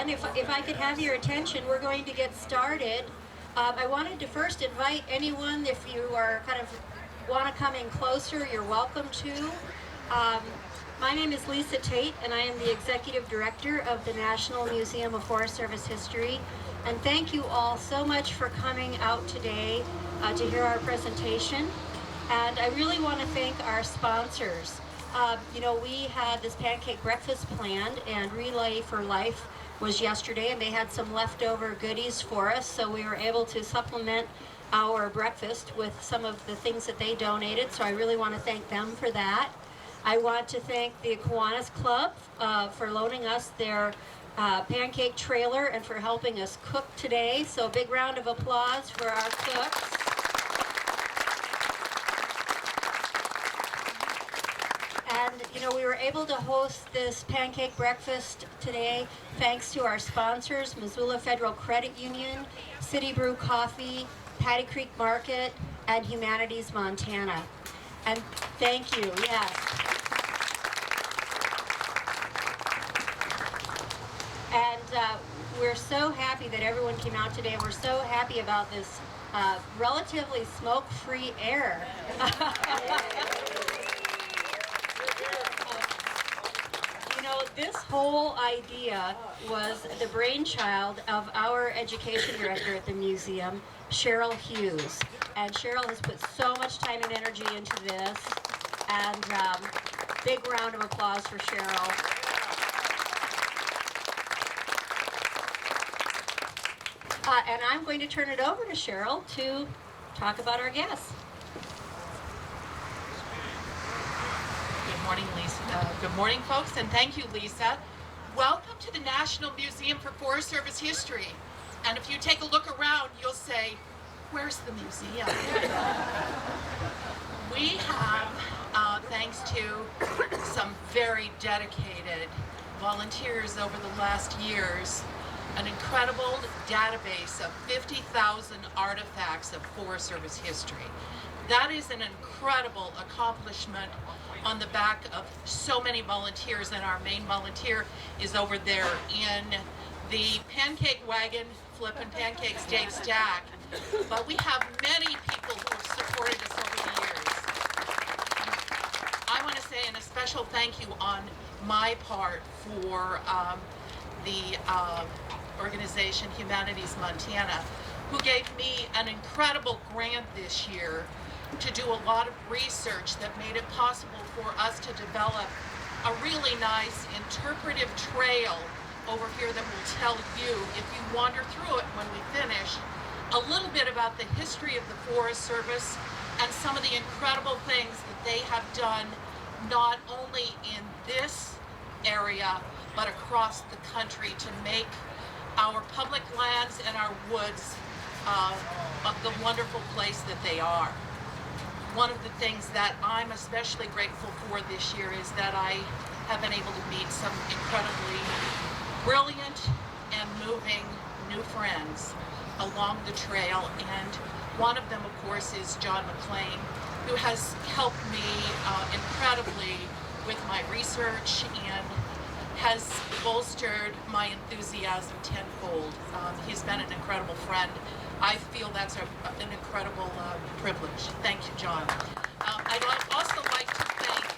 everyone. If I could have your attention, we're going to get started. I wanted to first invite anyone, if you are kind of want to come in closer, you're welcome to. My name is Lisa Tate, and I am the Executive Director of the National Museum of Forest Service History. And thank you all so much for coming out today to hear our presentation. And I really want to thank our sponsors. We had this pancake breakfast planned, and Relay for Life was yesterday, and they had some leftover goodies for us, so we were able to supplement our breakfast with some of the things that they donated, so I really want to thank them for that. I want to thank the Kiwanis Club for loaning us their pancake trailer and for helping us cook today, so a big round of applause for our cooks. And, we were able to host this pancake breakfast today thanks to our sponsors, Missoula Federal Credit Union, City Brew Coffee, Patty Creek Market, and Humanities Montana. And thank you, yes. And we're so happy that everyone came out today. We're so happy about this relatively smoke-free air. This whole idea was the brainchild of our education director at the museum, Cheryl Hughes. And Cheryl has put so much time and energy into this. And big round of applause for Cheryl. And I'm going to turn it over to Cheryl to talk about our guests. Good morning, Lisa. Good morning, folks, and thank you, Lisa. Welcome to the National Museum for Forest Service History. And if you take a look around, you'll say, where's the museum? We have, thanks to some very dedicated volunteers over the last years, an incredible database of 50,000 artifacts of Forest Service history. That is an incredible accomplishment on the back of so many volunteers, and our main volunteer is over there in the pancake wagon flipping pancakes, Dave Stack. But we have many people who have supported us over the years. I want to say a special thank you on my part for the organization Humanities Montana, who gave me an incredible grant this year to do a lot of research that made it possible for us to develop a really nice interpretive trail over here that will tell you, if you wander through it when we finish, a little bit about the history of the Forest Service and some of the incredible things that they have done, not only in this area, but across the country to make our public lands and our woods the wonderful place that they are. One of the things that I'm especially grateful for this year is that I have been able to meet some incredibly brilliant and moving new friends along the trail. And one of them, of course, is John McLean, who has helped me incredibly with my research and has bolstered my enthusiasm tenfold. He's been an incredible friend. I feel that's an incredible privilege. Thank you, John. I'd also like to thank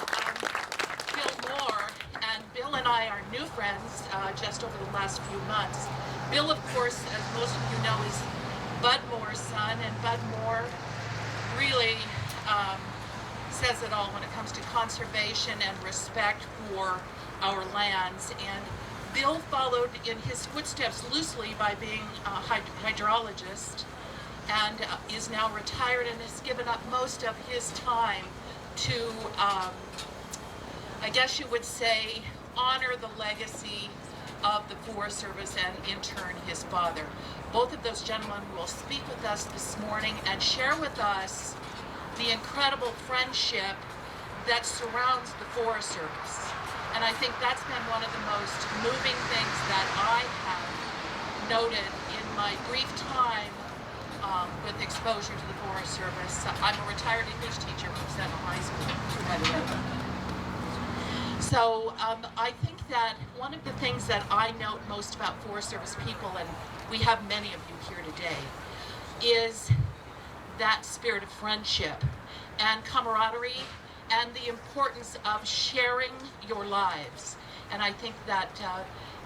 Bill Moore, and Bill and I are new friends just over the last few months. Bill, of course, as most of you know, is Bud Moore's son, and Bud Moore really says it all when it comes to conservation and respect for our lands. And Bill followed in his footsteps loosely by being a hydrologist, and is now retired and has given up most of his time to, I guess you would say, honor the legacy of the Forest Service and in turn his father. Both of those gentlemen will speak with us this morning and share with us the incredible friendship that surrounds the Forest Service. And I think that's been one of the most moving things that I have noted in my brief time with exposure to the Forest Service. I'm a retired English teacher from Sentinel High School, by the way. I think that one of the things that I note most about Forest Service people, and we have many of you here today, is that spirit of friendship and camaraderie and the importance of sharing your lives. And I think that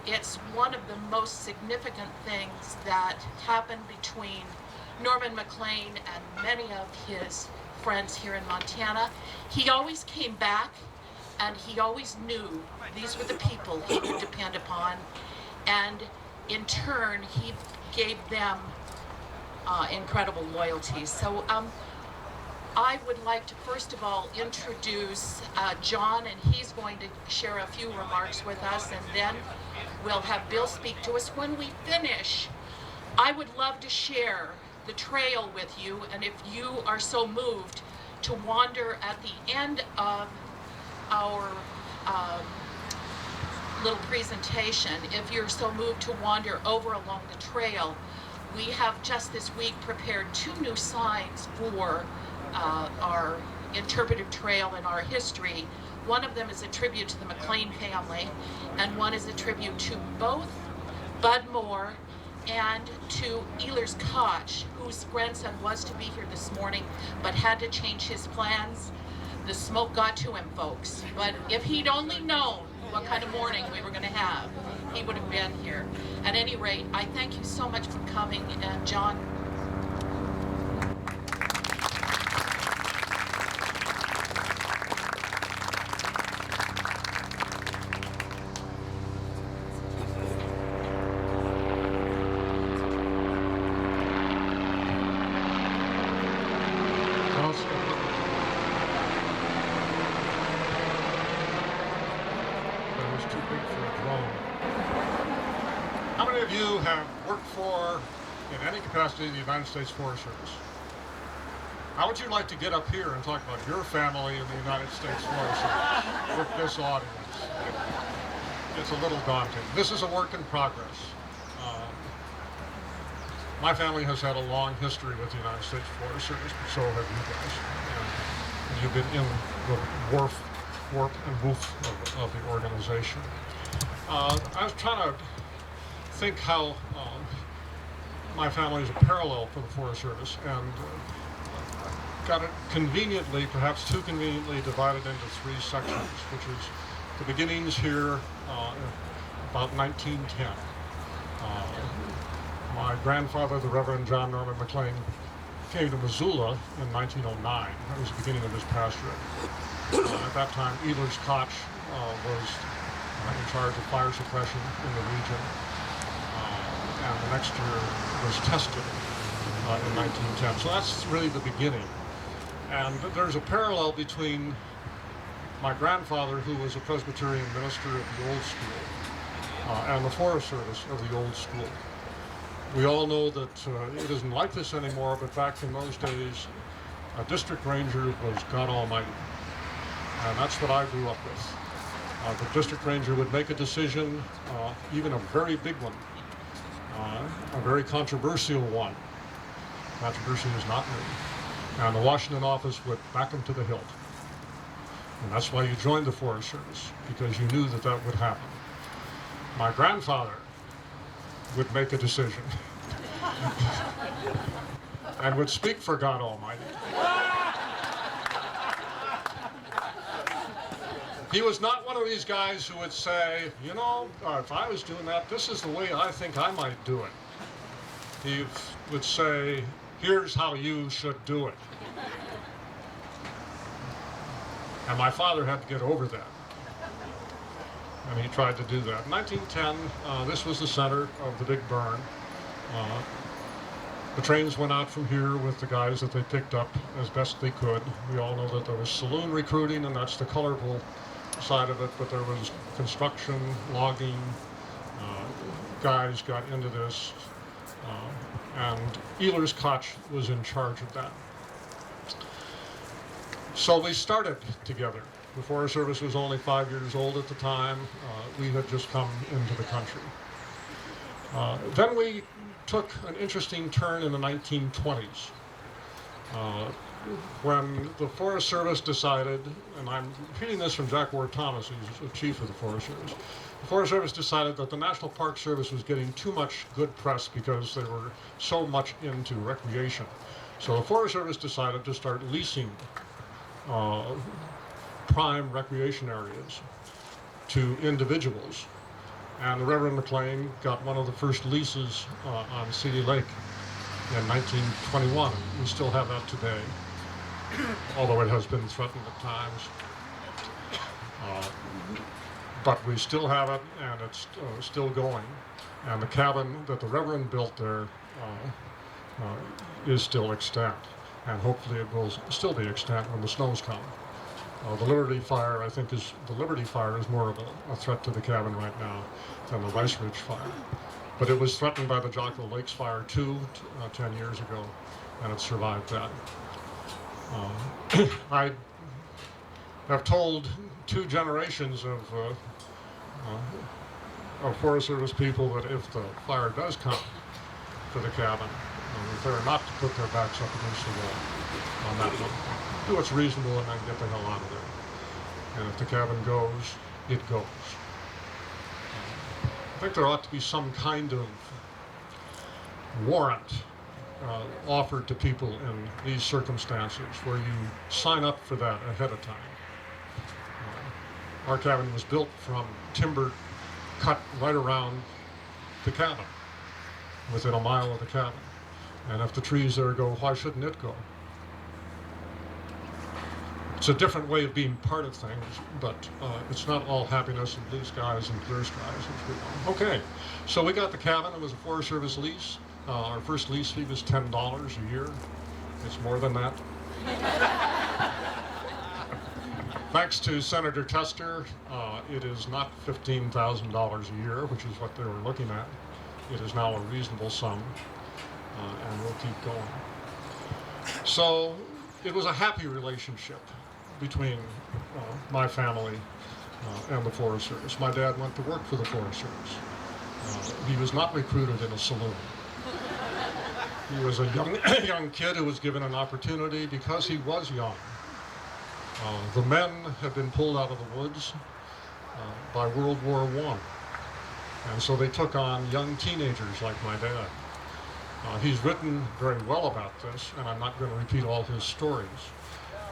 it's one of the most significant things that happened between Norman Maclean and many of his friends here in Montana. He always came back, and he always knew these were the people he could depend upon, and in turn he gave them incredible loyalty. So I would like to first of all introduce John, and he's going to share a few remarks with us, and then we'll have Bill speak to us. When we finish, I would love to share the trail with you, and if you are so moved to wander at the end of our little presentation, if you're so moved to wander over along the trail, we have just this week prepared 2 new signs for our interpretive trail and our history. One of them is a tribute to the Maclean family, and one is a tribute to both Bud Moore and to Ehlers Koch, whose grandson was to be here this morning but had to change his plans. The smoke got to him, folks. But if he'd only known what kind of morning we were going to have, he would have been here. At any rate, I thank you so much for coming, and John. How many of you have worked for, in any capacity, the United States Forest Service? How would you like to get up here and talk about your family in the United States Forest Service with this audience? It's a little daunting. This is a work in progress. My family has had a long history with the United States Forest Service, but so have you guys. And you've been in the warp and woof of the organization. I was trying to think how my family is a parallel for the Forest Service, and got it conveniently, perhaps too conveniently, divided into 3 sections, which is the beginnings here about 1910. My grandfather, the Reverend John Norman Maclean, came to Missoula in 1909. That was the beginning of his pastorate. At that time, Ehlers Koch was in charge of fire suppression in the region. And the next year was tested in 1910. So that's really the beginning. And there's a parallel between my grandfather, who was a Presbyterian minister of the old school, and the Forest Service of the old school. We all know that it isn't like this anymore, but back in those days, a district ranger was God Almighty. And that's what I grew up with. The district ranger would make a decision, even a very big one, a very controversial one. Controversy is not new. And the Washington office would back him to the hilt. And that's why you joined the Forest Service, because you knew that that would happen. My grandfather would make a decision and would speak for God Almighty. He was not one of these guys who would say, you know, if I was doing that, this is the way I think I might do it. He would say, here's how you should do it. And my father had to get over that. And he tried to do that. In 1910, this was the center of the big burn. The trains went out from here with the guys that they picked up as best they could. We all know that there was saloon recruiting, and that's the colorful side of it, but there was construction, logging, guys got into this, and Ehlers Koch was in charge of that. So we started together. The Forest Service was only 5 years old at the time. We had just come into the country. Then we took an interesting turn in the 1920s. when the Forest Service decided, and I'm reading this from Jack Ward Thomas, who's the chief of the Forest Service, the Forest Service decided that the National Park Service was getting too much good press because they were so much into recreation. So the Forest Service decided to start leasing prime recreation areas to individuals. And the Reverend McLean got one of the first leases on City Lake in 1921. We still have that today, although it has been threatened at times. But we still have it, and it's still going. And the cabin that the Reverend built there is still extant, and hopefully it will still be extant when the snows come. The Liberty Fire, I think, the Liberty Fire is more of a threat to the cabin right now than the Rice Ridge Fire. But it was threatened by the Jocko Lakes Fire too 10 years ago, and it survived that. I have told 2 generations of Forest Service people that if the fire does come to the cabin, they're not to put their backs up against the wall on that one. Do what's reasonable and then get the hell out of there. And if the cabin goes, it goes. I think there ought to be some kind of warrant offered to people in these circumstances where you sign up for that ahead of time. Our cabin was built from timber cut right around the cabin, within a mile of the cabin. And if the trees there go, why shouldn't it go? It's a different way of being part of things, but it's not all happiness and blue skies and clear skies, as we know. Okay, so we got the cabin. It was a Forest Service lease. Our first lease fee was $10 a year. It's more than that. Thanks to Senator Tester, it is not $15,000 a year, which is what they were looking at. It is now a reasonable sum, and we'll keep going. So it was a happy relationship between my family and the Forest Service. My dad went to work for the Forest Service. He was not recruited in a saloon. He was a young kid who was given an opportunity because he was young. The men had been pulled out of the woods by World War I, and so they took on young teenagers like my dad. He's written very well about this, and I'm not going to repeat all his stories,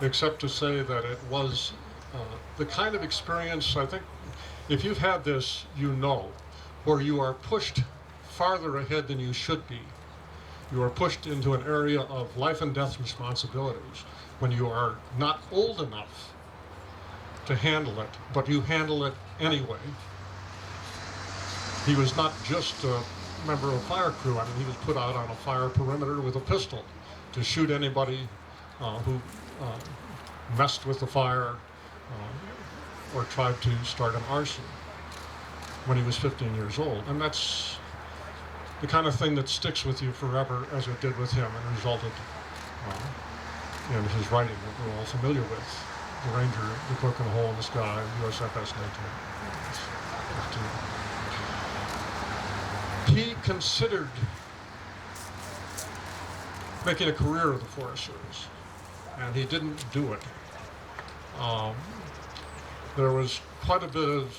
except to say that it was the kind of experience, I think, if you've had this, you know, where you are pushed farther ahead than you should be. You are pushed into an area of life and death responsibilities when you are not old enough to handle it, but you handle it anyway. He was not just a member of a fire crew. I mean, he was put out on a fire perimeter with a pistol to shoot anybody who messed with the fire or tried to start an arson when he was 15 years old. And that's the kind of thing that sticks with you forever, as it did with him, and resulted in his writing that we're all familiar with. The Ranger, The Cloak and the Hole in the Sky, USFS 1915. He considered making a career of the Forest Service, and he didn't do it. There was quite a bit of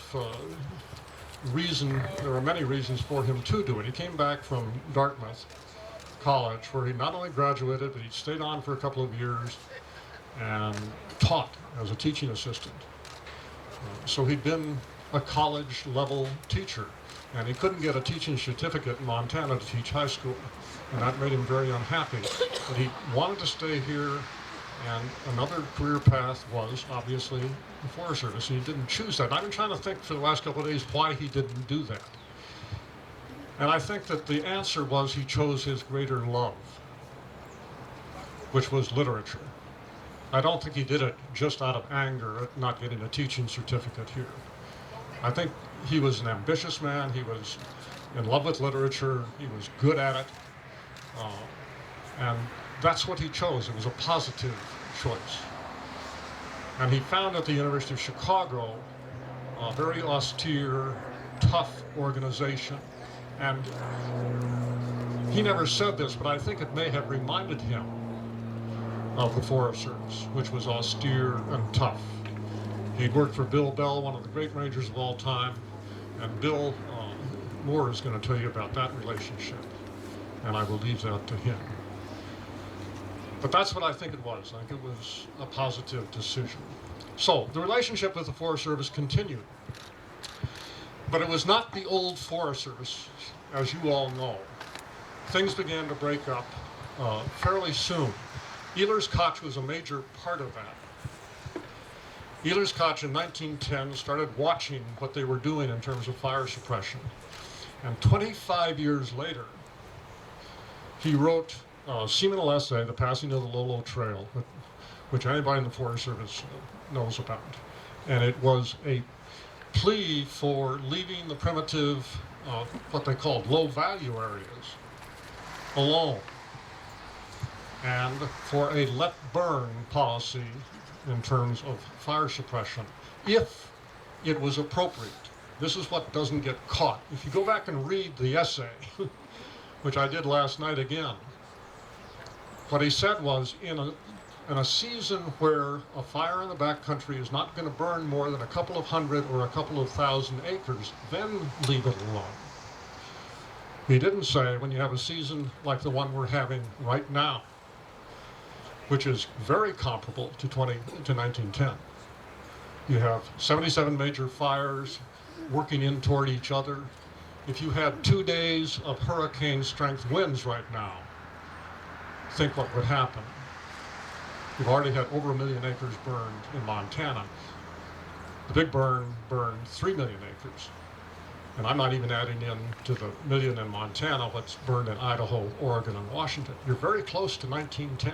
reason, there were many reasons for him to do it. He came back from Dartmouth College, where he not only graduated, but he stayed on for a couple of years and taught as a teaching assistant. So he'd been a college-level teacher, and he couldn't get a teaching certificate in Montana to teach high school, and that made him very unhappy. But he wanted to stay here, and another career path was obviously the Forest Service, and he didn't choose that. And I've been trying to think for the last couple of days why he didn't do that. And I think that the answer was he chose his greater love, which was literature. I don't think he did it just out of anger at not getting a teaching certificate here. I think he was an ambitious man. He was in love with literature. He was good at it. And that's what he chose. It was a positive choice. And he found at the University of Chicago a very austere, tough organization. And he never said this, but I think it may have reminded him of the Forest Service, which was austere and tough. He'd worked for Bill Bell, one of the great rangers of all time, and Bill Moore is going to tell you about that relationship, and I will leave that to him. But that's what I think it was. I think it was a positive decision. So the relationship with the Forest Service continued. But it was not the old Forest Service, as you all know. Things began to break up fairly soon. Ehlers Koch was a major part of that. Ehlers Koch in 1910 started watching what they were doing in terms of fire suppression. And 25 years later, he wrote a seminal essay, The Passing of the Lolo Trail, which anybody in the Forest Service knows about. And it was a plea for leaving the primitive, what they called low-value areas alone, and for a let-burn policy in terms of fire suppression, if it was appropriate. This is what doesn't get caught. If you go back and read the essay, which I did last night again, what he said was, in a season where a fire in the backcountry is not going to burn more than a couple of hundred or a couple of thousand acres, then leave it alone. He didn't say when you have a season like the one we're having right now, which is very comparable to 1910. You have 77 major fires working in toward each other. If you had 2 days of hurricane strength winds right now, think what would happen. We've already had over 1 million acres burned in Montana. The big burn burned 3 million acres. And I'm not even adding in to the million in Montana what's burned in Idaho, Oregon, and Washington. You're very close to 1910.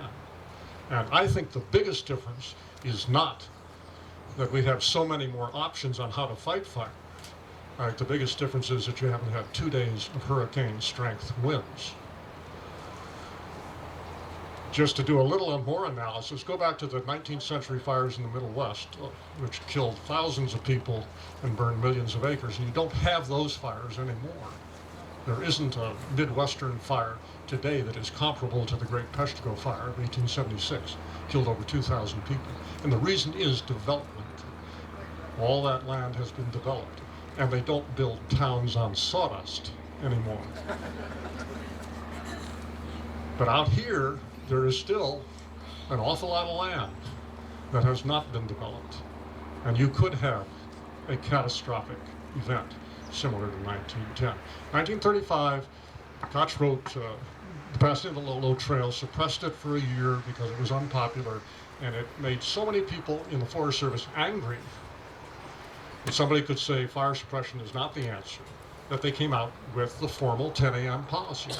And I think the biggest difference is not that we have so many more options on how to fight fire. All right, the biggest difference is that you haven't had 2 days of hurricane strength winds. Just to do a little more analysis, go back to the 19th century fires in the Middle West, which killed thousands of people and burned millions of acres, and you don't have those fires anymore. There isn't a Midwestern fire today that is comparable to the Great Peshtigo Fire of 1876, killed over 2,000 people. And the reason is development. All that land has been developed, and they don't build towns on sawdust anymore. But out here, there is still an awful lot of land that has not been developed. And you could have a catastrophic event similar to 1910. 1935, Koch wrote The Passing of the Lolo Trail, suppressed it for a year because it was unpopular, and it made so many people in the Forest Service angry that somebody could say fire suppression is not the answer, that they came out with the formal 10 a.m. policy.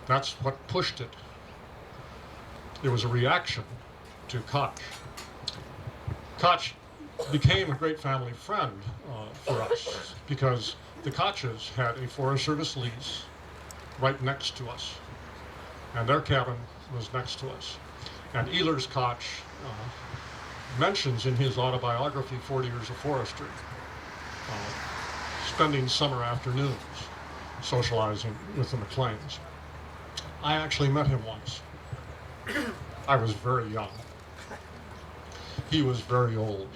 That's what pushed it. It was a reaction to Koch. Koch became a great family friend for us because the Koches had a Forest Service lease right next to us, and their cabin was next to us. And Ehlers Koch mentions in his autobiography, 40 Years of Forestry, spending summer afternoons socializing with the McLeans. I actually met him once. I was very young. He was very old.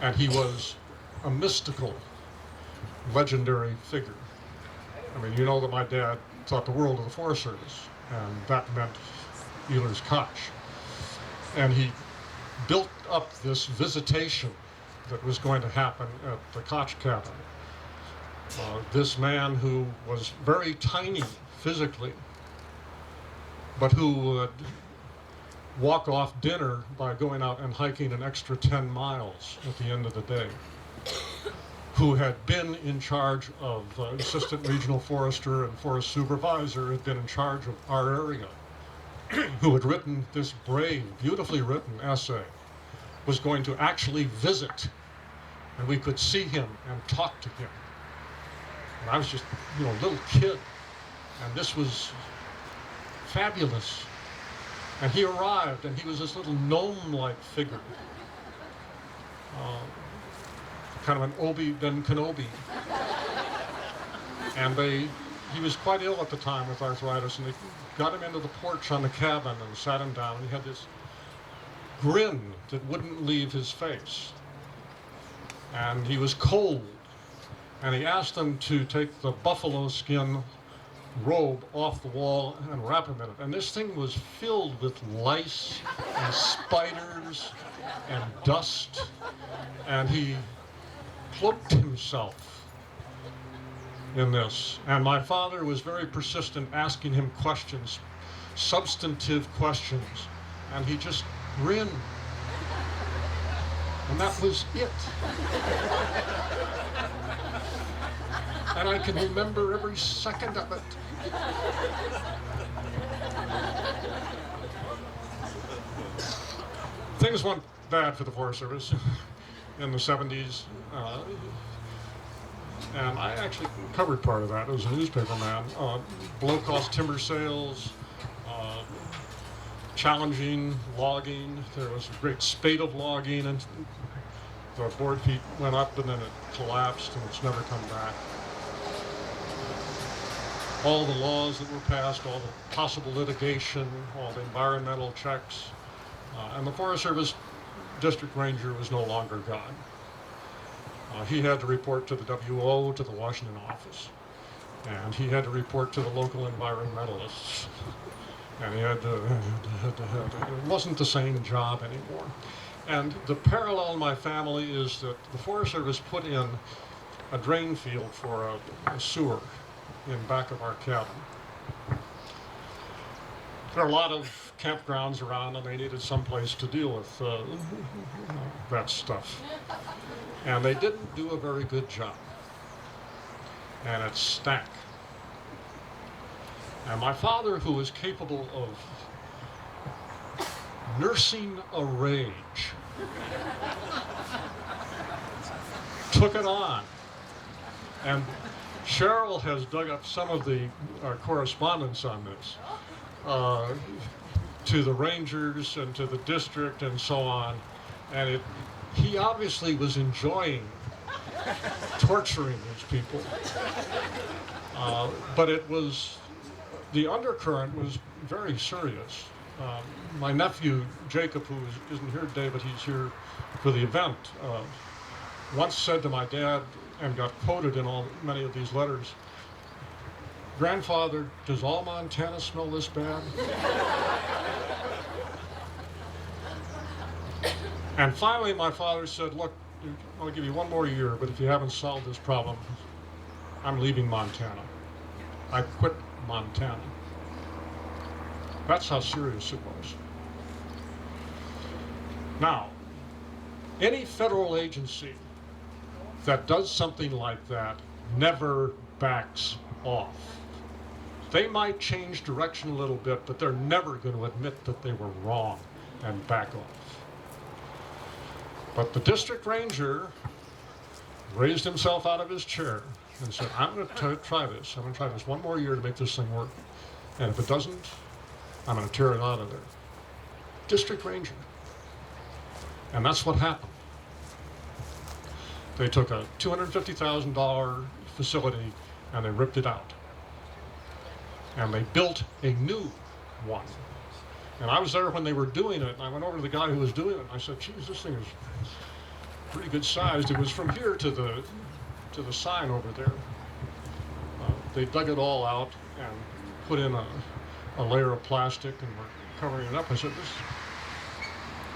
And he was a mystical, legendary figure. I mean, you know that my dad thought the world of the Forest Service, and that meant Ehlers Koch. And he built up this visitation that was going to happen at the Koch cabin. This man who was very tiny physically, but who would walk off dinner by going out and hiking an extra 10 miles at the end of the day, who had been in charge of assistant regional forester and forest supervisor, had been in charge of our area, who had written this brave, beautifully written essay, was going to actually visit, and we could see him and talk to him. And I was just, a little kid, and this was fabulous. And he arrived, and he was this little gnome-like figure, kind of an Obi-Wan Kenobi. And they he was quite ill at the time with arthritis, and they got him into the porch on the cabin and sat him down. And he had this grin that wouldn't leave his face. And he was cold. And he asked them to take the buffalo skin robe off the wall and wrap him in it. And this thing was filled with lice and spiders and dust. And he cloaked himself in this. And my father was very persistent, asking him questions, substantive questions. And he just grinned. And that was it. And I can remember every second of it. Things went bad for the Forest Service in the 70s. And I actually covered part of that. I was a newspaper man. Below-cost timber sales, challenging logging. There was a great spate of logging, and the board feet went up, and then it collapsed, and it's never come back. All the laws that were passed, all the possible litigation, all the environmental checks, and the Forest Service district ranger was no longer God. He had to report to the WO, to the Washington office, and he had to report to the local environmentalists, and he had to, it wasn't the same job anymore. And the parallel in my family is that the Forest Service put in a drain field for a sewer in back of our cabin. There are a lot of campgrounds around, and they needed some place to deal with that stuff. And they didn't do a very good job. And it stank. And my father, who was capable of nursing a rage, took it on. And Cheryl has dug up some of the correspondence on this to the rangers and to the district and so on. And he obviously was enjoying torturing these people. But the undercurrent was very serious. My nephew, Jacob, who isn't here today, but he's here for the event, once said to my dad, and got quoted in many of these letters, "Grandfather, does all Montana smell this bad?" And finally, my father said, "Look, I'll give you one more year, but if you haven't solved this problem, I'm leaving Montana. I quit Montana." That's how serious it was. Now, any federal agency that does something like that never backs off. They might change direction a little bit, but they're never going to admit that they were wrong and back off. But the district ranger raised himself out of his chair and said, "I'm going to try this. I'm going to try this one more year to make this thing work. And if it doesn't, I'm going to tear it out of there." District ranger. And that's what happened. They took a $250,000 facility and they ripped it out. And they built a new one. And I was there when they were doing it, and I went over to the guy who was doing it, and I said, "Geez, this thing is pretty good sized." It was from here to the sign over there. They dug it all out and put in a layer of plastic and were covering it up. I said, "This is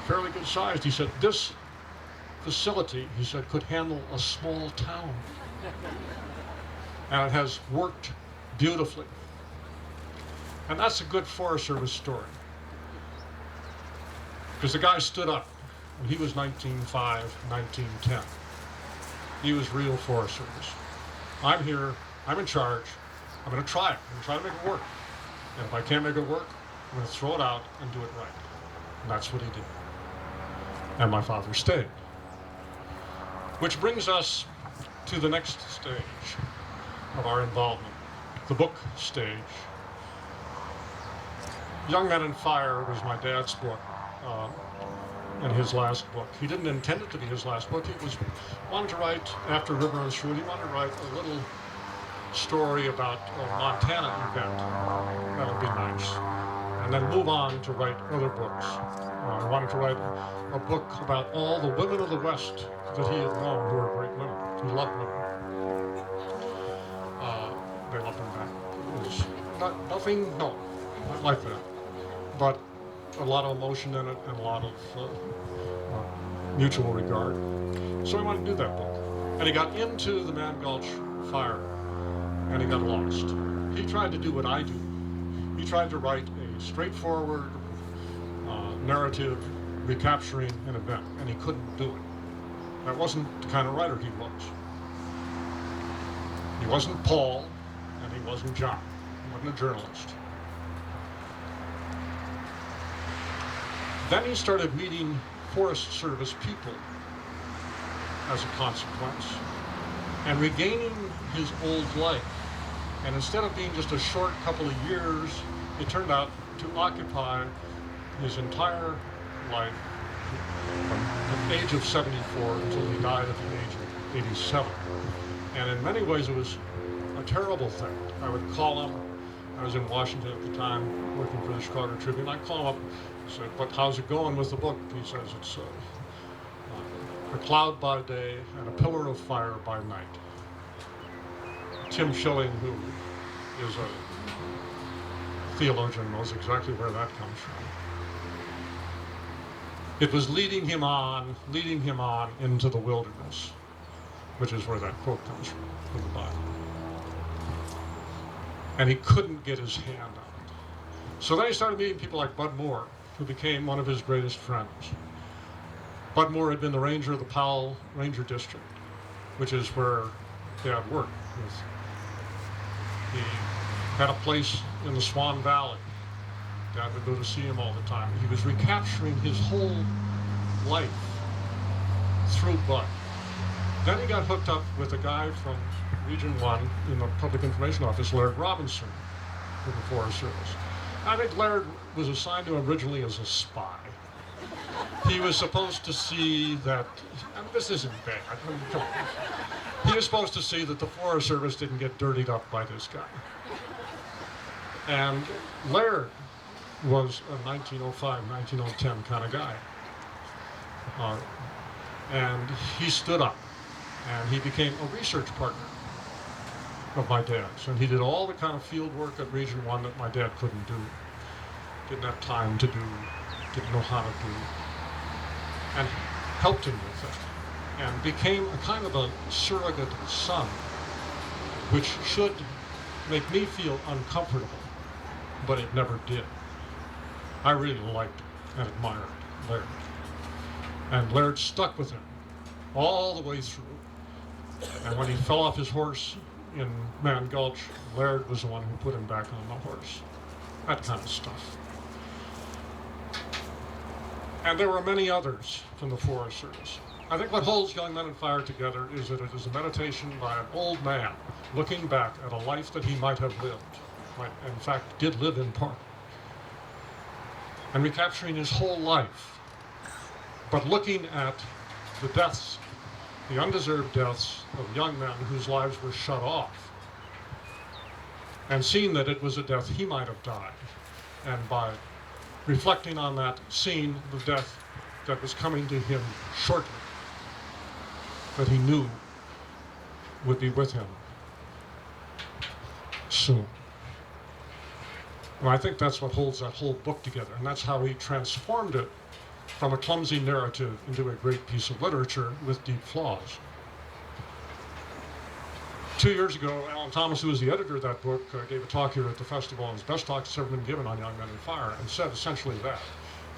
fairly good sized." He said, "This facility," he said, "could handle a small town." And it has worked beautifully. And that's a good Forest Service story. Because the guy stood up when he was 1905, 1910. He was real Forest Service. I'm here, I'm in charge, I'm going to try it. I'm going to try to make it work. And if I can't make it work, I'm going to throw it out and do it right. And that's what he did. And my father stayed. Which brings us to the next stage of our involvement, the book stage. Young Men and Fire was my dad's book, and his last book. He didn't intend it to be his last book. He wanted to write, after River Runs Through It, he wanted to write a little story about a Montana event. That would be nice. And then move on to write other books. I wanted to write a book about all the women of the West that he had known who were great women. He loved women. They loved him back. It was nothing, no, not like that. But a lot of emotion in it and a lot of mutual regard. So I wanted to do that book. And he got into the Mann Gulch fire and he got lost. He tried to do what I do. He tried to write a straightforward narrative recapturing an event, and he couldn't do it. That wasn't the kind of writer he was. He wasn't Paul, and he wasn't John. He wasn't a journalist. Then he started meeting Forest Service people as a consequence, and regaining his old life. And instead of being just a short couple of years, it turned out to occupy his entire life from the age of 74 until he died at the age of 87. And in many ways it was a terrible thing. I would call him, I was in Washington at the time working for the Chicago Tribune, I'd call him up and say, "But how's it going with the book?" He says, "It's a cloud by day and a pillar of fire by night." Tim Schilling, who is a theologian, knows exactly where that comes from. It was leading him on into the wilderness, which is where that quote comes from the Bible. And he couldn't get his hand on it. So then he started meeting people like Bud Moore, who became one of his greatest friends. Bud Moore had been the ranger of the Powell Ranger District, which is where Dad worked. He had a place in the Swan Valley. Dad would go to see him all the time. He was recapturing his whole life through Bud. Then he got hooked up with a guy from Region 1 in the Public Information Office, Laird Robinson, with the Forest Service. I think Laird was assigned to him originally as a spy. He was supposed to see that, and this isn't bad, I mean, come on. He was supposed to see that the Forest Service didn't get dirtied up by this guy. And Laird was a 1905, 1910 kind of guy. And he stood up, and he became a research partner of my dad's. And he did all the kind of field work at Region 1 that my dad couldn't do, didn't have time to do, didn't know how to do, and helped him with it, and became a kind of a surrogate son, which should make me feel uncomfortable, but it never did. I really liked and admired Laird. And Laird stuck with him all the way through. And when he fell off his horse in Mann Gulch, Laird was the one who put him back on the horse. That kind of stuff. And there were many others from the Forest Service. I think what holds Young Men on Fire together is that it is a meditation by an old man looking back at a life that he might have lived, in fact, did live in part, and recapturing his whole life, but looking at the deaths, the undeserved deaths of young men whose lives were shut off, and seeing that it was a death he might have died, and by reflecting on that, seeing the death that was coming to him shortly, that he knew would be with him soon. And I think that's what holds that whole book together, and that's how he transformed it from a clumsy narrative into a great piece of literature with deep flaws. 2 years ago, Alan Thomas, who was the editor of that book, gave a talk here at the festival, and his best talk that's ever been given on Young Men on Fire, and said essentially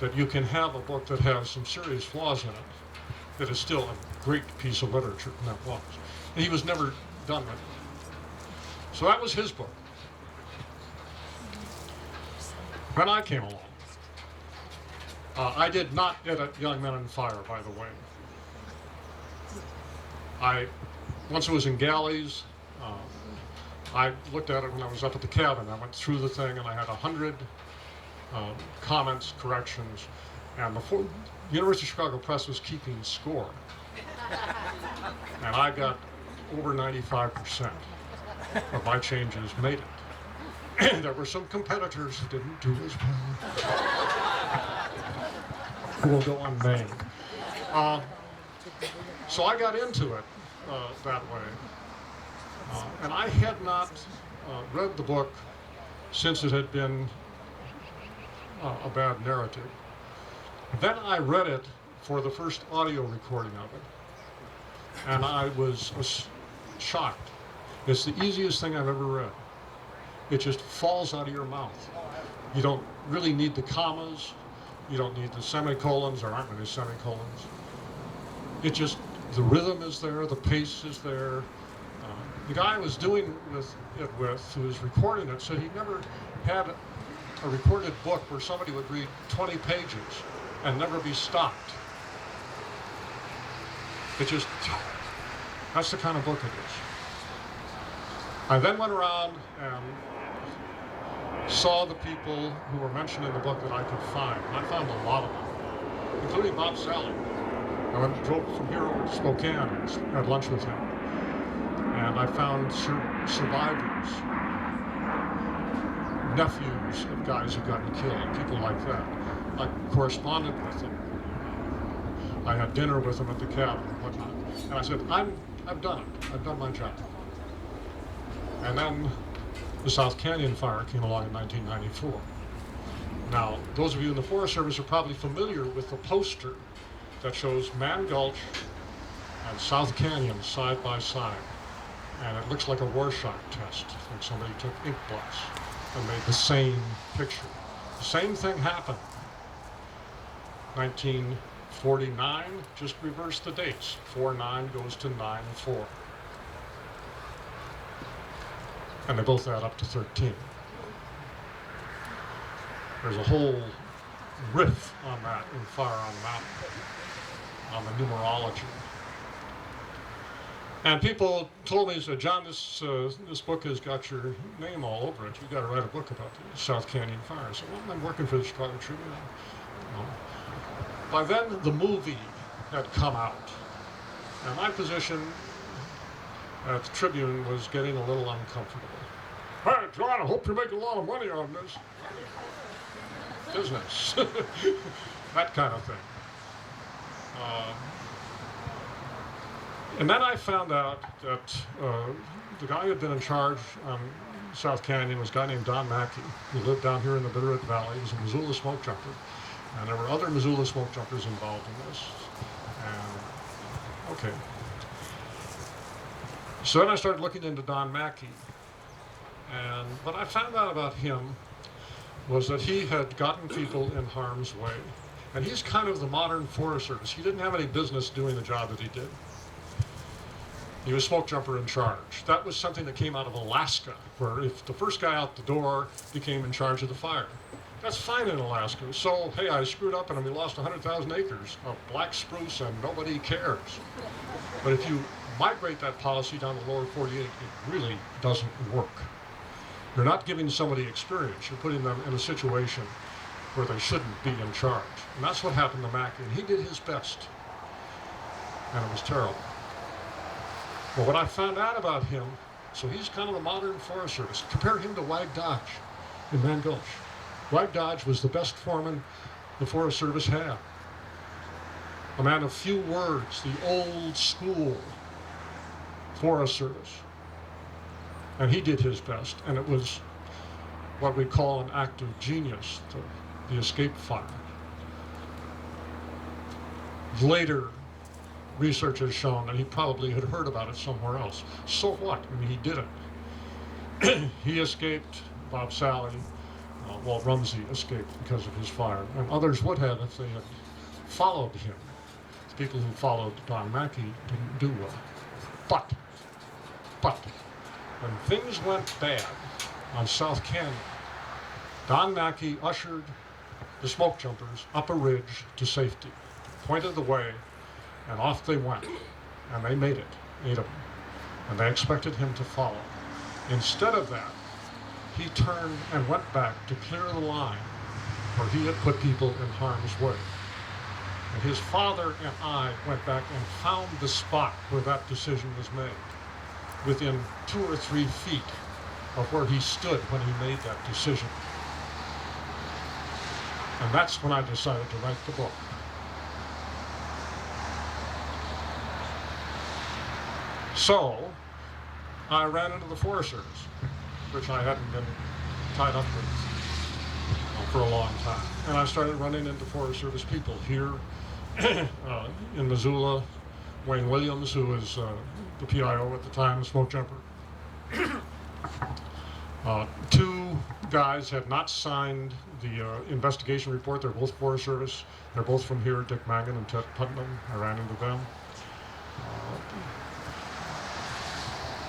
that you can have a book that has some serious flaws in it that is still a great piece of literature, and that was. And he was never done with it. So that was his book. When I came along, I did not edit Young Men on Fire, by the way. Once it was in galleys, I looked at it when I was up at the cabin. I went through the thing and I had 100 comments, corrections, and the University of Chicago Press was keeping score. And I got over 95%. but my changes made it. There were some competitors who didn't do as well, who will go unnamed. So I got into it that way. And I had not read the book since it had been a bad narrative. Then I read it for the first audio recording of it, and I was shocked. It's the easiest thing I've ever read. It just falls out of your mouth. You don't really need the commas. You don't need the semicolons. There aren't many semicolons. It just, the rhythm is there, the pace is there. The guy I was doing it with, who was recording it, said he never had a recorded book where somebody would read 20 pages and never be stopped. It just, that's the kind of book it is. I then went around and saw the people who were mentioned in the book that I could find. And I found a lot of them, including Bob Sally. I drove from here over to Spokane and had lunch with him. And I found survivors, nephews of guys who've gotten killed, people like that. I corresponded with them. I had dinner with them at the cabin and whatnot. And I said, I've done it. I've done my job. And then the South Canyon fire came along in 1994. Now, those of you in the Forest Service are probably familiar with the poster that shows Man Gulch and South Canyon side by side. And it looks like a Rorschach test, like somebody took ink blots and made the same picture. The same thing happened. 1949, just reverse the dates. 4-9 goes to 9-4. And they both add up to 13. There's a whole riff on that in Fire on the Mountain, on the numerology. And people told me, said, John, this book has got your name all over it. You've got to write a book about the South Canyon fire. I said, well, I'm working for the Chicago Tribune. By then, the movie had come out. And my position at the Tribune was getting a little uncomfortable. Hey, John, I hope you're making a lot of money on this. Business. That kind of thing. And then I found out that the guy who had been in charge on South Canyon was a guy named Don Mackey, who lived down here in the Bitterroot Valley. He was a Missoula smoke jumper. And there were other Missoula smoke jumpers involved in this. And, okay. So then I started looking into Don Mackey. And what I found out about him was that he had gotten people in harm's way. And he's kind of the modern Forest Service. He didn't have any business doing the job that he did. He was smoke jumper in charge. That was something that came out of Alaska, where if the first guy out the door became in charge of the fire. That's fine in Alaska. So, hey, I screwed up and we lost 100,000 acres of black spruce and nobody cares. But if you migrate that policy down the lower 48, it really doesn't work. You're not giving somebody experience. You're putting them in a situation where they shouldn't be in charge. And that's what happened to Mackey. And he did his best. And it was terrible. Well, what I found out about him, so he's kind of the modern Forest Service. Compare him to Wag Dodge in Man Gulch. Wag Dodge was the best foreman the Forest Service had. A man of few words, the old school Forest Service. And he did his best, and it was what we call an act of genius, the escape fire. Later, research has shown that he probably had heard about it somewhere else. So what? I mean, he did it. He escaped. Bob Sally, Walt Rumsey escaped because of his fire, and others would have if they had followed him. The people who followed Don Mackey didn't do well. But, when things went bad on South Canyon, Don Mackey ushered the smoke jumpers up a ridge to safety, pointed the way, and off they went. And they made it, 8 of them. And they expected him to follow. Instead of that, he turned and went back to clear the line where he had put people in harm's way. And his father and I went back and found the spot where that decision was made. within 2 or 3 feet of where he stood when he made that decision. And that's when I decided to write the book. So, I ran into the Forest Service, which I hadn't been tied up with for a long time. And I started running into Forest Service people here in Missoula. Wayne Williams, who was the PIO at the time, Smoke Jumper. 2 guys had not signed the investigation report. They're both Forest Service. They're both from here, Dick Mangan and Ted Putnam. I ran into them.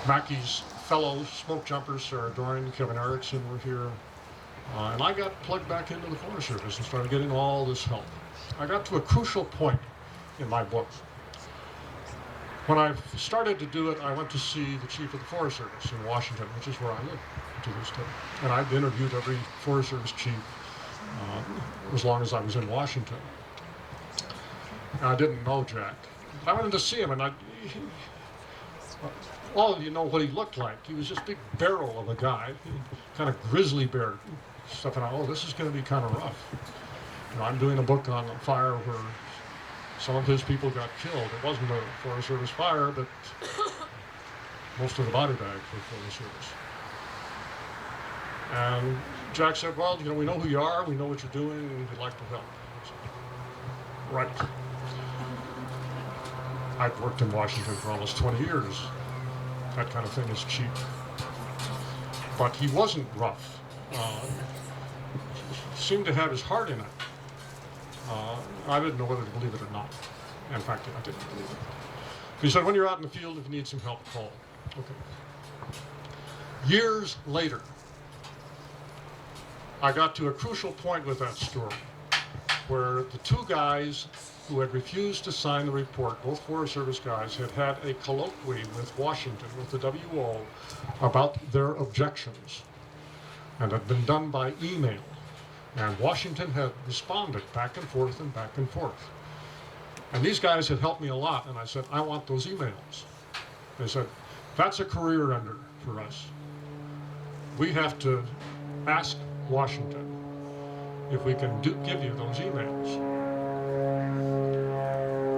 Mackey's fellow smoke jumpers, Sarah Doran, Kevin Erickson were here. And I got plugged back into the Forest Service and started getting all this help. I got to a crucial point in my book. When I started to do it, I went to see the chief of the Forest Service in Washington, which is where I live to this day. And I've interviewed every Forest Service chief as long as I was in Washington. And I didn't know Jack. But I went in to see him, and all of you know what he looked like. He was this big barrel of a guy, kind of grizzly bear stuff. And I, oh, this is going to be kind of rough. You know, I'm doing a book on a fire where some of his people got killed. It wasn't a Forest Service fire, but most of the body bags were Forest Service. And Jack said, well, you know, we know who you are, we know what you're doing, and we'd like to help. I said, right. I've worked in Washington for almost 20 years. That kind of thing is cheap. But he wasn't rough. He seemed to have his heart in it. I didn't know whether to believe it or not. In fact, I didn't believe it. He said, when you're out in the field, if you need some help, call. Okay. Years later, I got to a crucial point with that story, where the 2 guys who had refused to sign the report, both Forest Service guys, had had a colloquy with Washington, with the WO, about their objections, and had been done by email. And Washington had responded back and forth and back and forth. And these guys had helped me a lot, and I said, I want those emails. They said, that's a career ender for us. We have to ask Washington if we can give you those emails.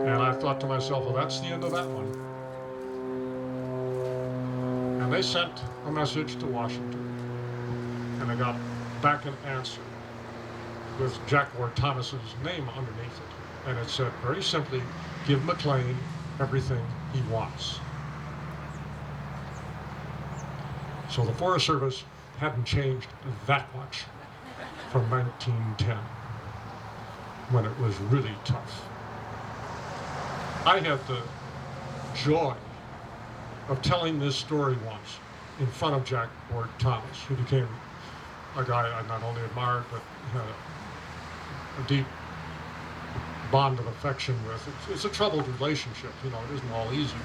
And I thought to myself, well, that's the end of that one. And they sent a message to Washington, and I got back an answer with Jack Ward Thomas's name underneath it. And it said very simply, give McLean everything he wants. So the Forest Service hadn't changed that much from 1910, when it was really tough. I had the joy of telling this story once in front of Jack Ward Thomas, who became a guy I not only admired, but had a deep bond of affection with. It's a troubled relationship, you know, it isn't all easy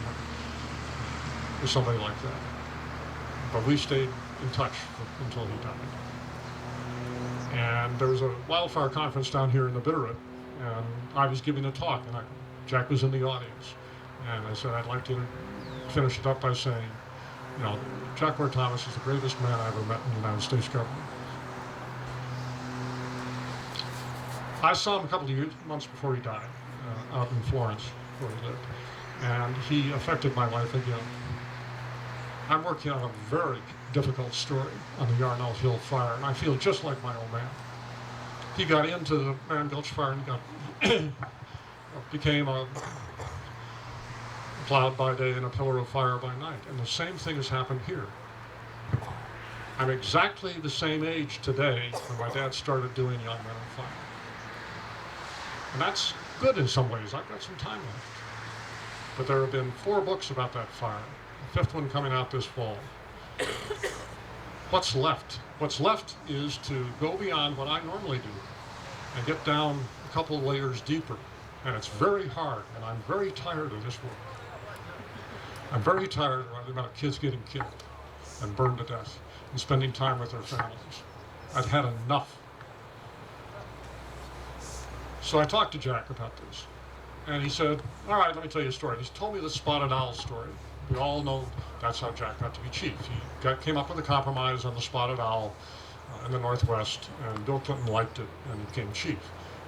with somebody like that. But we stayed in touch until he died. And there was a wildfire conference down here in the Bitterroot, and I was giving a talk, and Jack was in the audience. And I said, I'd like to finish it up by saying, you know, Jack Ward Thomas is the greatest man I ever met in the United States government. I saw him a couple of months before he died, out in Florence, where he lived. And he affected my life again. I'm working on a very difficult story on the Yarnell Hill fire, and I feel just like my old man. He got into the Man Gulch fire and became a cloud by day and a pillar of fire by night. And the same thing has happened here. I'm exactly the same age today when my dad started doing Young Men on Fire. And that's good in some ways. I've got some time left. But there have been 4 books about that fire. The 5th one coming out this fall. What's left? What's left is to go beyond what I normally do and get down a couple of layers deeper. And it's very hard, and I'm very tired of this work. I'm very tired of the amount of kids getting killed and burned to death and spending time with their families. I've had enough. So I talked to Jack about this, and he said, all right, let me tell you a story. He told me the spotted owl story. we all know that's how Jack got to be chief. He came up with a compromise on the Spotted Owl in the Northwest, and Bill Clinton liked it, and he became chief.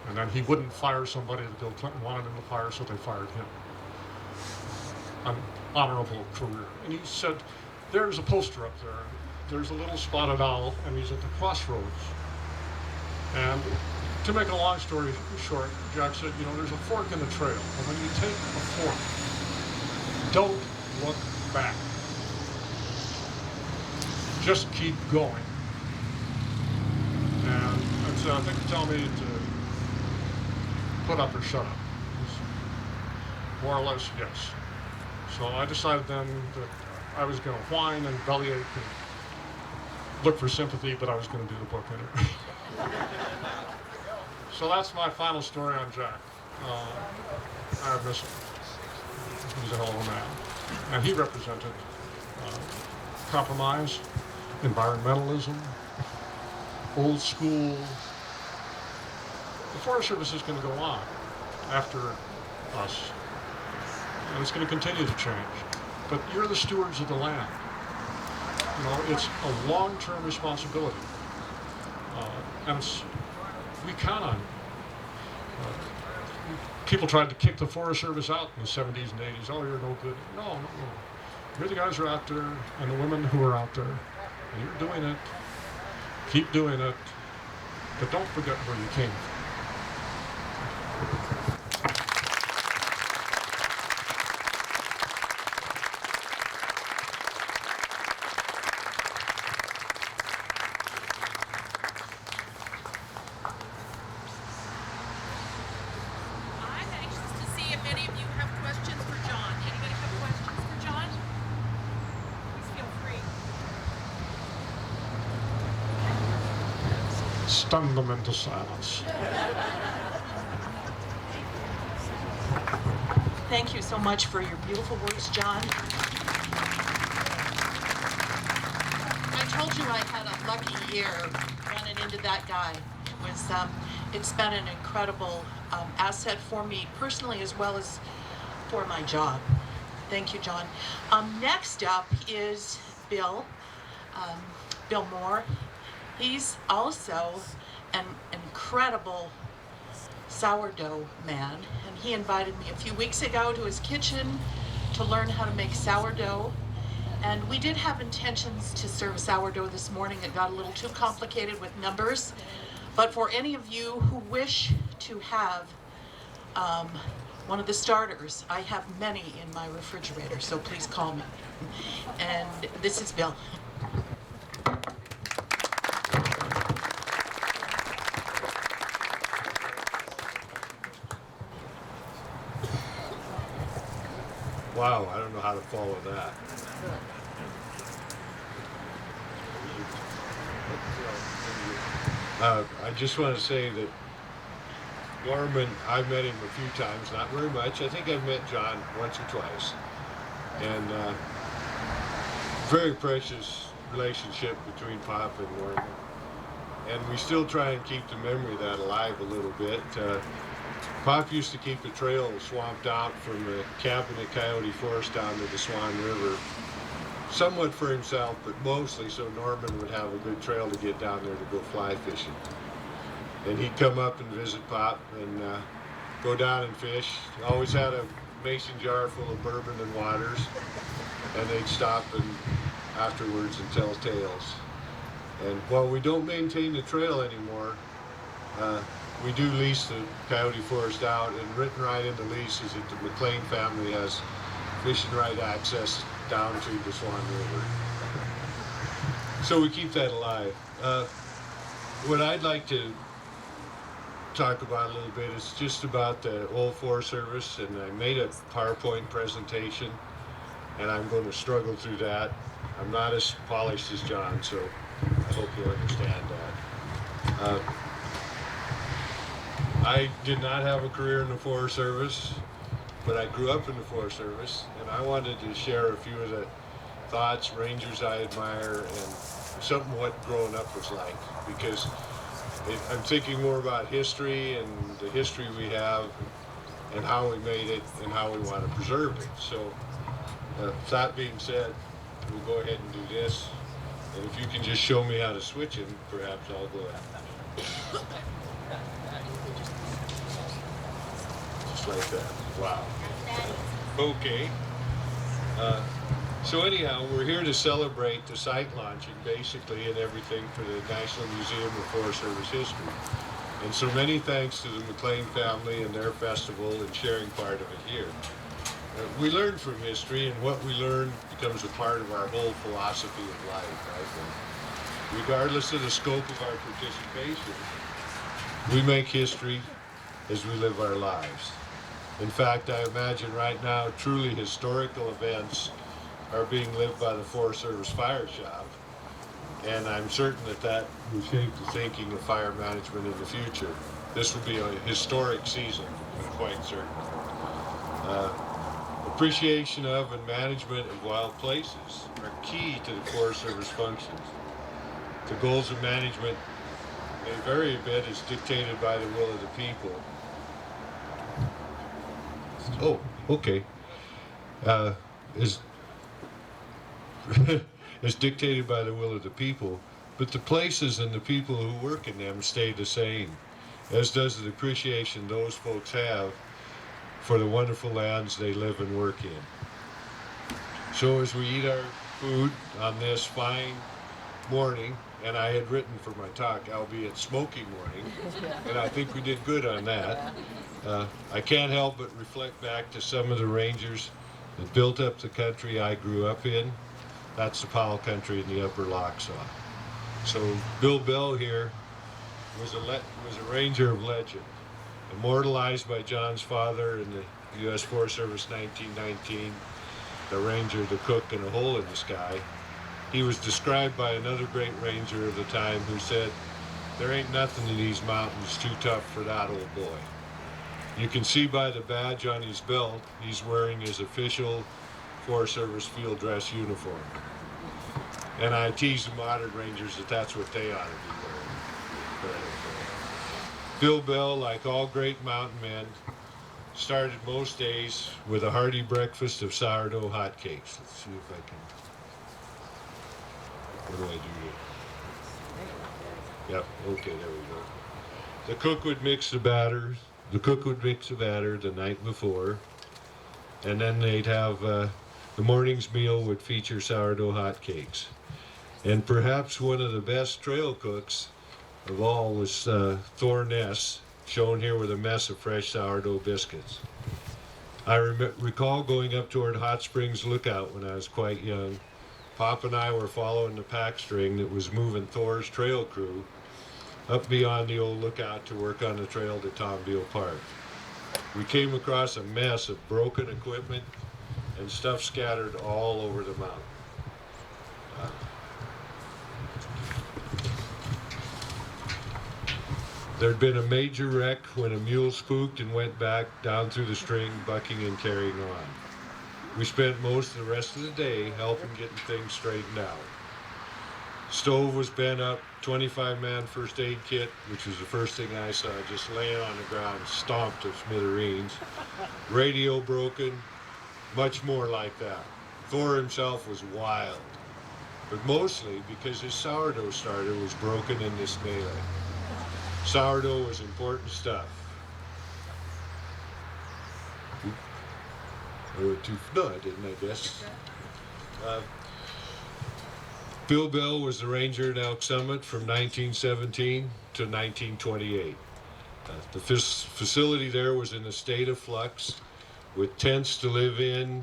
And then he wouldn't fire somebody that Bill Clinton wanted him to fire, so they fired him. An honorable career. And he said, there's a poster up there. There's a little spotted owl, and he's at the crossroads. And to make a long story short, Jack said, you know, there's a fork in the trail. And when you take a fork, don't look back. Just keep going. And so I think you tell me to put up or shut up. More or less, yes. So I decided then that I was going to whine and bellyache and look for sympathy, but I was going to do the book anyway. So that's my final story on Jack. I miss him. He's a hell of a man. And he represented compromise, environmentalism, old school. The Forest Service is going to go on after us. And it's going to continue to change. But you're the stewards of the land. You know, it's a long-term responsibility. And we count on you. People tried to kick the Forest Service out in the 70s and 80s. Oh, you're no good. No. You're the guys who are out there and the women who are out there. And you're doing it. Keep doing it. But don't forget where you came from. Stun them into silence. Thank you so much for your beautiful words, John. I told you I had a lucky year running into that guy. It's been an incredible asset for me personally as well as for my job. Thank you, John. Next up is Bill Moore. He's also an incredible sourdough man, and he invited me a few weeks ago to his kitchen to learn how to make sourdough. And we did have intentions to serve sourdough this morning. It got a little too complicated with numbers. But for any of you who wish to have one of the starters, I have many in my refrigerator, so please call me. And this is Bill. Wow, I don't know how to follow that. I just want to say that Norman, I've met him a few times, not very much. I think I've met John once or twice. And very precious relationship between Pop and Norman. And we still try and keep the memory of that alive a little bit. Pop used to keep a trail swamped out from the cabin at Coyote Forest down to the Swan River, somewhat for himself, but mostly so Norman would have a good trail to get down there to go fly fishing. And he'd come up and visit Pop and go down and fish. Always had a mason jar full of bourbon and waters, and they'd stop and afterwards and tell tales. And while we don't maintain the trail anymore, we do lease the Coyote Forest out, and written right in the lease is that the McLean family has fishing right access down to the Swan River. So we keep that alive. What I'd like to talk about a little bit is just about the old Forest Service, and I made a PowerPoint presentation, and I'm going to struggle through that. I'm not as polished as John, so I hope you'll understand that. I did not have a career in the Forest Service, but I grew up in the Forest Service, and I wanted to share a few of the thoughts, rangers I admire, and something what growing up was like, because I'm thinking more about history and the history we have and how we made it and how we want to preserve it. So That being said, we'll go ahead and do this. And if you can just show me how to switch them, perhaps I'll go ahead. Just like that. Wow. Okay. So anyhow, we're here to celebrate the site launching, basically, and everything for the National Museum of Forest Service History. And so many thanks to the McLean family and their festival and sharing part of it here. We learn from history, and what we learn becomes a part of our whole philosophy of life, I think. Regardless of the scope of our participation, we make history as we live our lives. In fact, I imagine right now truly historical events are being lived by the Forest Service Fire Shop, and I'm certain that that will shape the thinking of fire management in the future. This will be a historic season, I'm quite certain. Appreciation of and management of wild places are key to the Forest Service functions. The goals of management may vary a bit as dictated by the will of the people. Oh, okay. Is dictated by the will of the people, but the places and the people who work in them stay the same, as does the appreciation those folks have for the wonderful lands they live and work in. So as we eat our food on this fine morning, and I had written for my talk, albeit smoky morning, and I think we did good on that. I can't help but reflect back to some of the rangers that built up the country I grew up in. That's the Powell country in the upper Lochsaw. So Bill Bell here was a ranger of legend, immortalized by John's father in the U.S. Forest Service 1919, the ranger, the cook, and a hole in the sky. He was described by another great ranger of the time who said, "There ain't nothing in these mountains too tough for that old boy." You can see by the badge on his belt, he's wearing his official Forest Service field dress uniform. And I tease the modern rangers that that's what they ought to be wearing. Bill Bell, like all great mountain men, started most days with a hearty breakfast of sourdough hotcakes. Let's see if I can. What do I do here? Yep, okay, there we go. The cook would mix the batter. The cook would mix the batter the night before, and then they'd have the morning's meal would feature sourdough hotcakes. And perhaps one of the best trail cooks of all was Thor Ness, shown here with a mess of fresh sourdough biscuits. I recall going up toward Hot Springs Lookout when I was quite young. Pop and I were following the pack string that was moving Thor's trail crew up beyond the old lookout to work on the trail to Tombeal Park. We came across a mess of broken equipment and stuff scattered all over the mountain. There'd been a major wreck when a mule spooked and went back down through the string, bucking and carrying on. We spent most of the rest of the day helping getting things straightened out. Stove was bent up, 25-man first aid kit, which was the first thing I saw, just laying on the ground, stomped to smithereens. Radio broken, much more like that. Thor himself was wild, but mostly because his sourdough starter was broken in this melee. Sourdough was important stuff. No, I didn't, I guess. Bill Bell was the ranger at Elk Summit from 1917 to 1928. The facility there was in a state of flux, with tents to live in,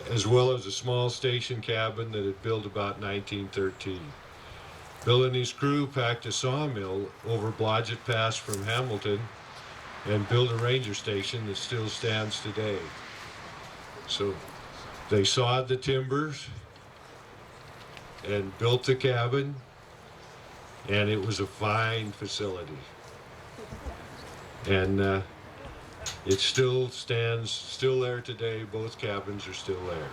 as well as a small station cabin that had built about 1913. Bill and his crew packed a sawmill over Blodgett Pass from Hamilton and built a ranger station that still stands today. So they sawed the timbers and built the cabin, and it was a fine facility. And it still stands, still there today. Both cabins are still there.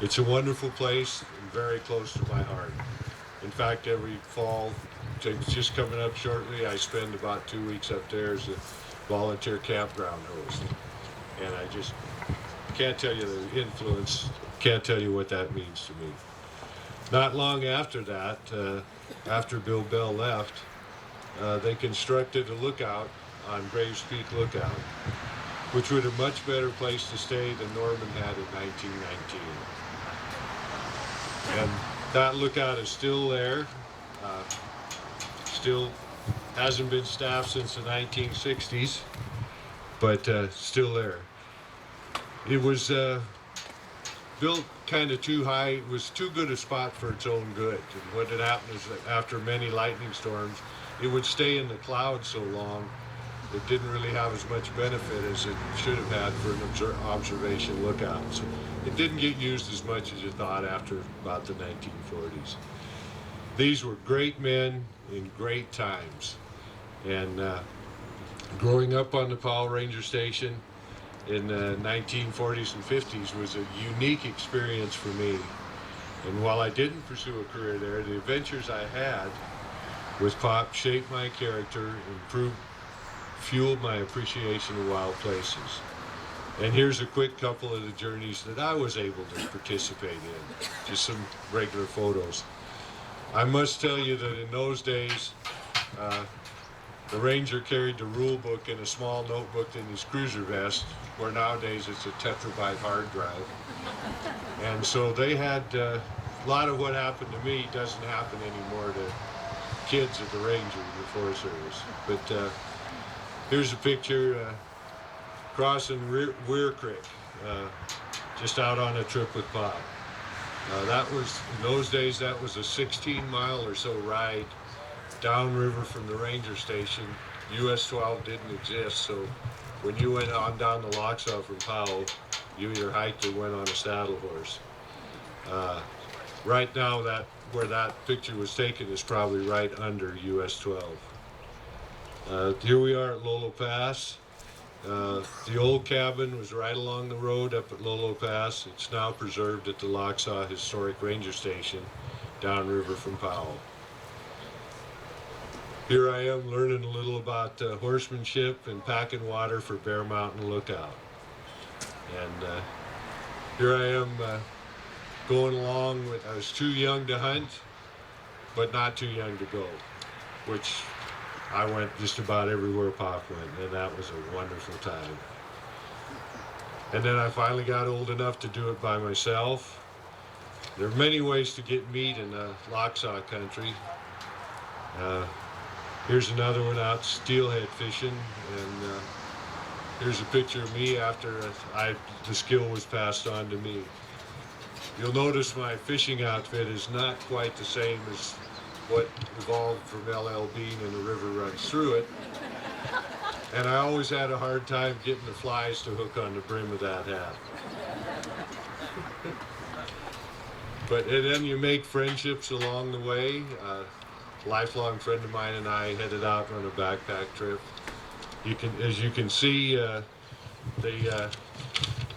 It's a wonderful place and very close to my heart. In fact, every fall, it's just coming up shortly, I spend about 2 weeks up there as a volunteer campground host. And I just can't tell you the influence, can't tell you what that means to me. Not long after that, after Bill Bell left, they constructed a lookout on Graves Peak Lookout, which was a much better place to stay than Norman had in 1919. And that lookout is still there, still hasn't been staffed since the 1960s, but still there. It was built kind of too high. It was too good a spot for its own good. And what had happened is that after many lightning storms, it would stay in the clouds so long, it didn't really have as much benefit as it should have had for an observation lookout. So it didn't get used as much as you thought after about the 1940s. These were great men in great times. And growing up on the Powell Ranger Station in the 1940s and 50s was a unique experience for me. And while I didn't pursue a career there, the adventures I had with Pop shaped my character, fueled my appreciation of wild places. And here's a quick couple of the journeys that I was able to participate in, just some regular photos. I must tell you that in those days, the Ranger carried the rule book in a small notebook in his cruiser vest, where nowadays it's a tetrabyte hard drive. And so they had, a lot of what happened to me doesn't happen anymore to kids at the Ranger in the Forest Service. But here's a picture crossing Weir Creek, just out on a trip with Bob. That was, in those days, that was a 16-mile or so ride downriver from the Ranger Station. US 12 didn't exist, so when you went on down the Lochsa from Powell, you either hiked or went on a saddle horse. Right now, where that picture was taken is probably right under US 12. Here we are at Lolo Pass. The old cabin was right along the road up at Lolo Pass. It's now preserved at the Lochsa Historic Ranger Station, downriver from Powell. Here I am learning a little about horsemanship and packing water for Bear Mountain Lookout. And here I am going along with, I was too young to hunt, but not too young to go, which I went just about everywhere Pop went, and that was a wonderful time. And then I finally got old enough to do it by myself. There are many ways to get meat in the Lochsa country. Here's another one out steelhead fishing, and here's a picture of me after the skill was passed on to me. You'll notice my fishing outfit is not quite the same as what evolved from LL Bean and the river runs through it. And I always had a hard time getting the flies to hook on the brim of that hat. And then you make friendships along the way. A lifelong friend of mine and I headed out on a backpack trip. As you can see, the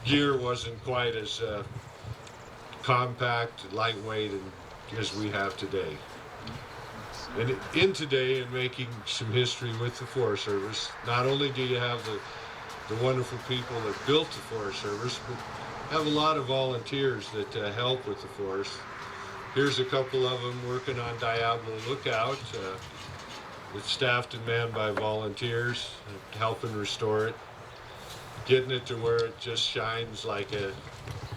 gear wasn't quite as compact, lightweight as we have today. And in today, in making some history with the Forest Service, not only do you have the wonderful people that built the Forest Service, but have a lot of volunteers that help with the forest. Here's a couple of them working on Diablo Lookout. It's staffed and manned by volunteers, helping restore it, getting it to where it just shines like a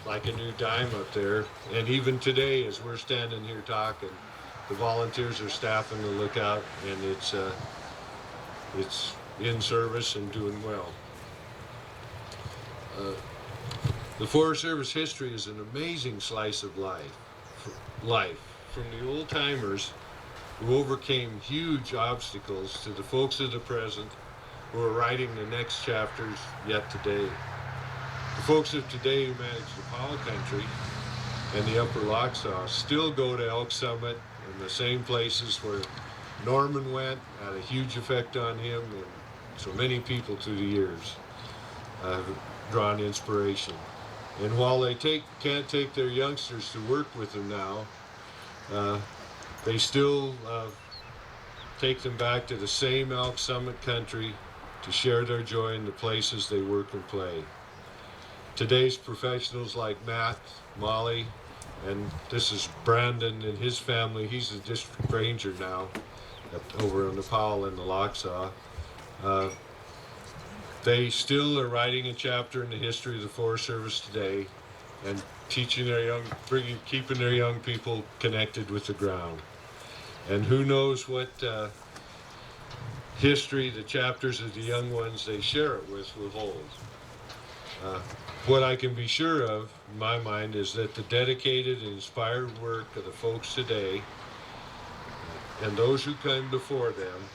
new dime up there. And even today, as we're standing here talking, the volunteers are staffing the lookout, and it's in service and doing well. The Forest Service history is an amazing slice of life, from the old timers who overcame huge obstacles to the folks of the present who are writing the next chapters yet today. The folks of today who manage the Powell country and the Upper Lochsa still go to Elk Summit in the same places where Norman went, had a huge effect on him, and so many people through the years have drawn inspiration. And while they can't take their youngsters to work with them now, they still take them back to the same Elk Summit country to share their joy in the places they work and play. today's professionals like Matt, Molly, and this is Brandon and his family. He's a district ranger now over in the Powell and the Locksaw. They still are writing a chapter in the history of the Forest Service today and teaching their keeping their young people connected with the ground. And who knows what history the chapters of the young ones they share it with will hold. What I can be sure of, in my mind, is that the dedicated and inspired work of the folks today and those who came before them,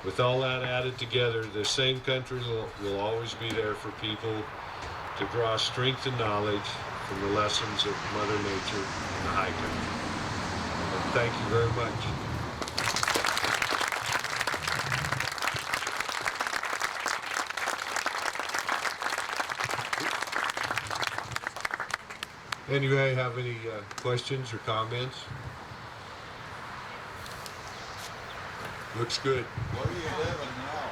with all that added together, the same country will always be there for people to draw strength and knowledge from the lessons of Mother Nature and the high country. And thank you very much. Anybody have any questions or comments? Looks good. Where are you living now?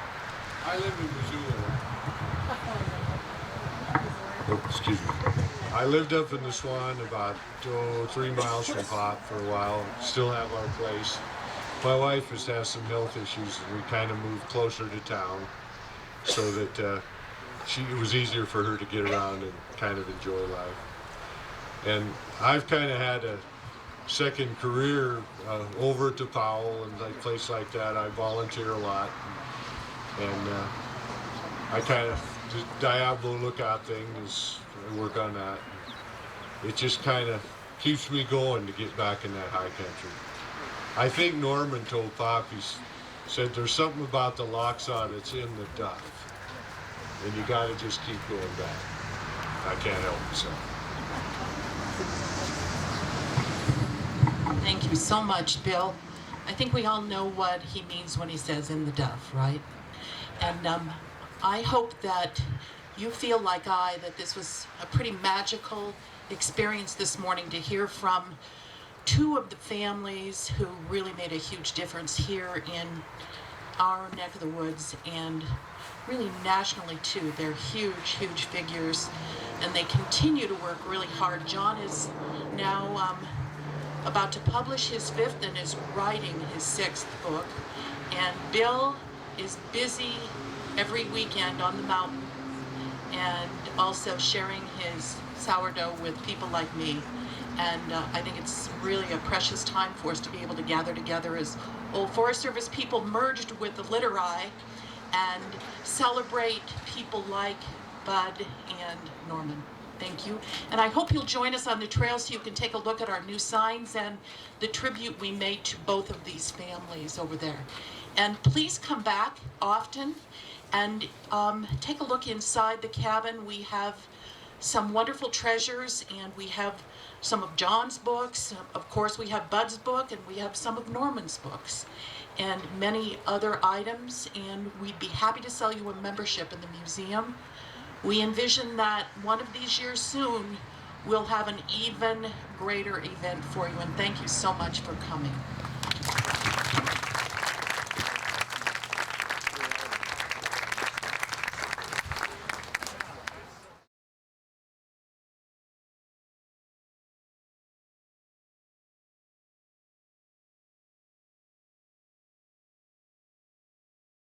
I live in Missoula. Oh, excuse me. I lived up in the Swan about 3 miles from Pop for a while. Still have our place. My wife has some health issues, and we kind of moved closer to town so that it was easier for her to get around and kind of enjoy life. And I've kind of had a second career over to Powell and like place like that. I volunteer a lot, and I kind of the Diablo Lookout thing is I work on that. It just kind of keeps me going to get back in that high country. I think Norman told Pop, he said there's something about the Locksaw that's in the duff, and you got to just keep going back. I can't help myself. Thank you so much, Bill. I think we all know what he means when he says in the duff, right? And I hope that you feel like that this was a pretty magical experience this morning to hear from two of the families who really made a huge difference here in our neck of the woods and really nationally too. They're huge, huge figures, and they continue to work really hard. John is now about to publish his 5th and is writing his 6th book. And Bill is busy every weekend on the mountain and also sharing his sourdough with people like me. And I think it's really a precious time for us to be able to gather together as old Forest Service people merged with the Literati and celebrate people like Bud and Norman. Thank you. And I hope you'll join us on the trail so you can take a look at our new signs and the tribute we made to both of these families over there. And please come back often and take a look inside the cabin. We have some wonderful treasures, and we have some of John's books. Of course, we have Bud's book, and we have some of Norman's books, and many other items. And we'd be happy to sell you a membership in the museum. We envision that one of these years soon, we'll have an even greater event for you, and thank you so much for coming.